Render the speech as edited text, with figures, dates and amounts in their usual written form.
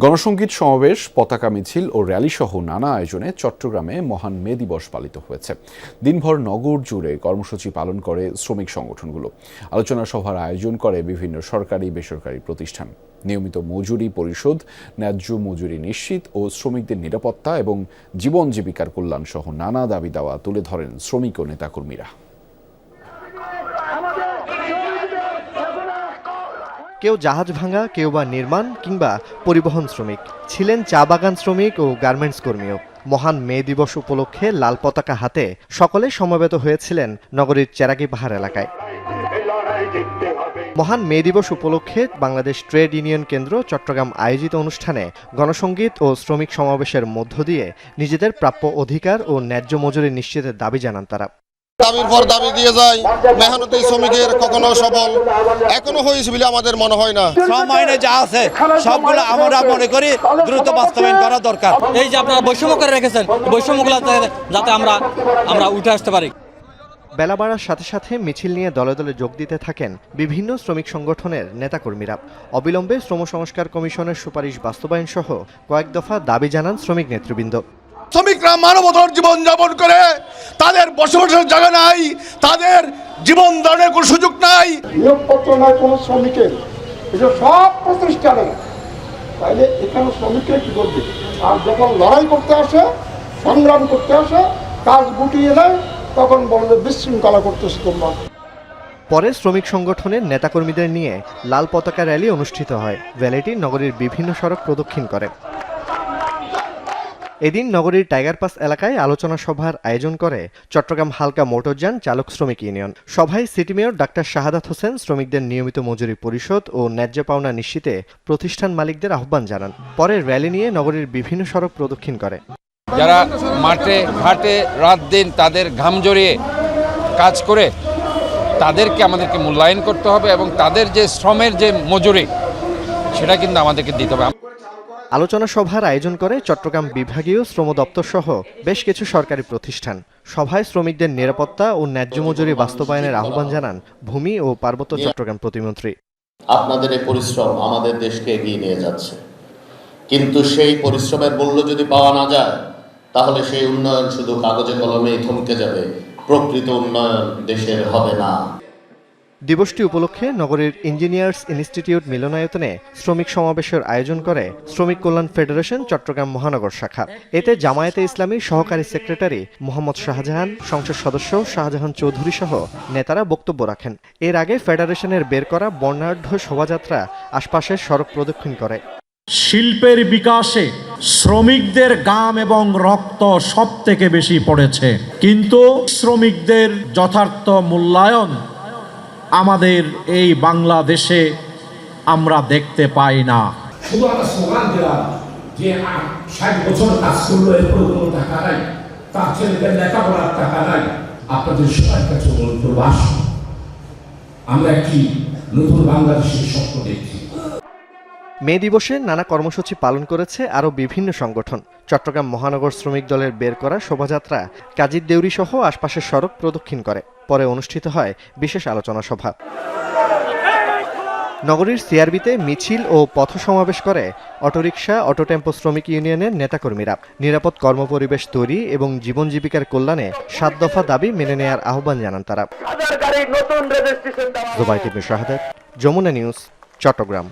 গণসংগীত সমাবেশ, পতাকা মিছিল ও র্যালিসহ নানা আয়োজনে চট্টগ্রামে মহান মে দিবস পালিত হয়েছে। দিনভর নগর জুড়ে কর্মসূচি পালন করে শ্রমিক সংগঠনগুলো। আলোচনা সভার আয়োজন করে বিভিন্ন সরকারি বেসরকারি প্রতিষ্ঠান। নিয়মিত মজুরি পরিশোধ, ন্যায্য মজুরি নিশ্চিত ও শ্রমিকদের নিরাপত্তা এবং জীবন জীবিকার কল্যাণ সহ নানা দাবি দাওয়া তুলে ধরেন শ্রমিক ও নেতাকর্মীরা। কেউ জাহাজ ভাঙা, কেউ বা নির্মাণ কিংবা পরিবহন শ্রমিক, ছিলেন চা বাগান শ্রমিক ও গার্মেন্টস কর্মীও। মহান মে দিবস উপলক্ষে লাল পতাকা হাতে সকলে সমবেত হয়েছিলেন নগরীর চেরাগি পাহাড় এলাকায়। মহান মে দিবস উপলক্ষে বাংলাদেশ ট্রেড ইউনিয়ন কেন্দ্র চট্টগ্রাম আয়োজিত অনুষ্ঠানে গণসংগীত ও শ্রমিক সমাবেশের মধ্য দিয়ে নিজেদের প্রাপ্য অধিকার ও ন্যায্য মজুরি নিশ্চিতের দাবি জানান তারা। দাবির পর দাবি দিয়ে যায়, মেহনতি শ্রমিকের কখনো সফল এখনো হয়েছে বলে আমাদের মনে হয় না। শ্রম আইনে যা আছে সবগুলো আমরা মনে করি দ্রুত বাস্তবায়ন করা দরকার। এই যে আপনারা বৈষম্য করে রেখেছেন, বৈষম্যগুলো যাতে আমরা উঠে আসতে পারি। বেলা বাড়ার সাথে সাথে মিছিল নিয়ে দলে দলে যোগ দিতে থাকেন বিভিন্ন শ্রমিক সংগঠনের নেতাকর্মীরা। অবিলম্বে শ্রম সংস্কার কমিশনের সুপারিশ বাস্তবায়ন সহ কয়েক দফা দাবি জানান শ্রমিক নেতৃবৃন্দ। শ্রমিকরা মানবতার জীবন যাপন করে, তাদের বসবাসের জায়গা নাই, তাদের জীবন ধারণের কোনো সুযোগ নাই, নিয়োগপত্র নাই কোনো শ্রমিকের, এটা সব প্রতিষ্ঠানে। তাইলে এখানে শ্রমিকরা কি করবে? আর যখন লড়াই করতে আসে, সংগ্রাম করতে আসে, কাজ গুটিয়ে নেয়, তখন বলবে বিশৃঙ্খলা করতেছে তোমরা। পরে শ্রমিক সংগঠনের নেতাকর্মীদের নিয়ে লাল পতাকা র্যালি অনুষ্ঠিত হয়। র্যালিটি নগরীর বিভিন্ন সড়ক প্রদক্ষিণ করে। এদিন নগরীর টাইগার পাস এলাকায় আলোচনা সভার আয়োজন করে চট্টগ্রাম হালকা মোটরযান চালক শ্রমিক ইউনিয়ন। সভায় city mayor doctor Shahadat Hossain শ্রমিকদের নিয়মিত মজুরি পরিশোধ ও ন্যায্য পাওনা নিশ্চিতে প্রতিষ্ঠান মালিকদের আহ্বান জানান। পরে র্যালি নিয়ে নগরীর বিভিন্ন সড়ক প্রদক্ষিণ করে। যারা মাঠে ঘাটে রাত দিন তাদের ঘাম জড়িয়ে কাজ করে, তাদেরকে আমাদেরকে মূল্যায়ন করতে হবে এবং তাদের যে শ্রমের যে মজুরি সেটা কিন্তু আমাদেরকে দিতে হবে। আলোচনা সভার আয়োজন করে চট্টগ্রাম বিভাগীয় শ্রম দপ্তর সহ বেশ কিছু সরকারি প্রতিষ্ঠান। সভায় শ্রমিকদের নিরাপত্তা ও ন্যায্য মজুরি বাস্তবায়নের আহ্বান জানান ভূমি ও পার্বত্য চট্টগ্রাম প্রতিমন্ত্রী। আপনাদের এই পরিশ্রম আমাদের দেশকে এগিয়ে নিয়ে যাচ্ছে, কিন্তু সেই পরিশ্রমের মূল্য যদি পাওয়া না যায় তাহলে সেই উন্নয়ন শুধু কাগজে কলমেই থমকে যাবে, প্রকৃত উন্নয়ন দেশের হবে না। দিবসটি উপলক্ষে নগরীর ইঞ্জিনিয়ার্স ইনস্টিটিউট মিলনায়তনে শ্রমিক সমাবেশের আয়োজন করে শ্রমিক কল্যাণ ফেডারেশন চট্টগ্রাম মহানগর শাখা। এতে জামায়াতে ইসলামী সহকারী সেক্রেটারি মোহাম্মদ শাহজাহান, সংসদ সদস্য শাহজাহান চৌধুরী সহ নেতারা বক্তব্য রাখেন। এর আগে ফেডারেশনের বের করা বর্ণাঢ্য শোভাযাত্রা আশপাশের সড়ক প্রদক্ষিণ করে। শিল্পের বিকাশে শ্রমিকদের ঘাম এবং রক্ত সব থেকে বেশি পড়েছে, কিন্তু শ্রমিকদের যথার্থ মূল্যায়ন আমাদের এই বাংলাদেশে আমরা দেখতে পাই না। শুধু আমরা স্লোগান দিলাম যে 60 বছর কাজ করলো, এরপর কোনো টাকা নাই, তার ছেলেদের লেখাপড়ার টাকা নাই। আপনাদের সবার কাছে অনুরোধ করবো, আসুন আমরা একটি নতুন বাংলাদেশের স্বপ্ন দেখছি। মে দিবসে নানা কর্মসূচি পালন করেছে আরও বিভিন্ন সংগঠন। চট্টগ্রাম মহানগর শ্রমিক দলের বের করা শোভাযাত্রা কাজীর দেউরি সহ আশপাশের সড়ক প্রদক্ষিণ করে। পরে অনুষ্ঠিত হয় বিশেষ আলোচনা সভা। নগরীর সিআরবিতে মিছিল ও পথ সমাবেশ করে অটোরিকশা, অটোটেম্পো শ্রমিক ইউনিয়নের নেতাকর্মীরা। নিরাপদ কর্মপরিবেশ তৈরি এবং জীবন জীবিকার কল্যাণে 7 দফা দাবি মেনে নেয়ার আহ্বান জানান তারা। জুবাইর ইবনে শাহাদাত, যমুনা নিউজ, চট্টগ্রাম।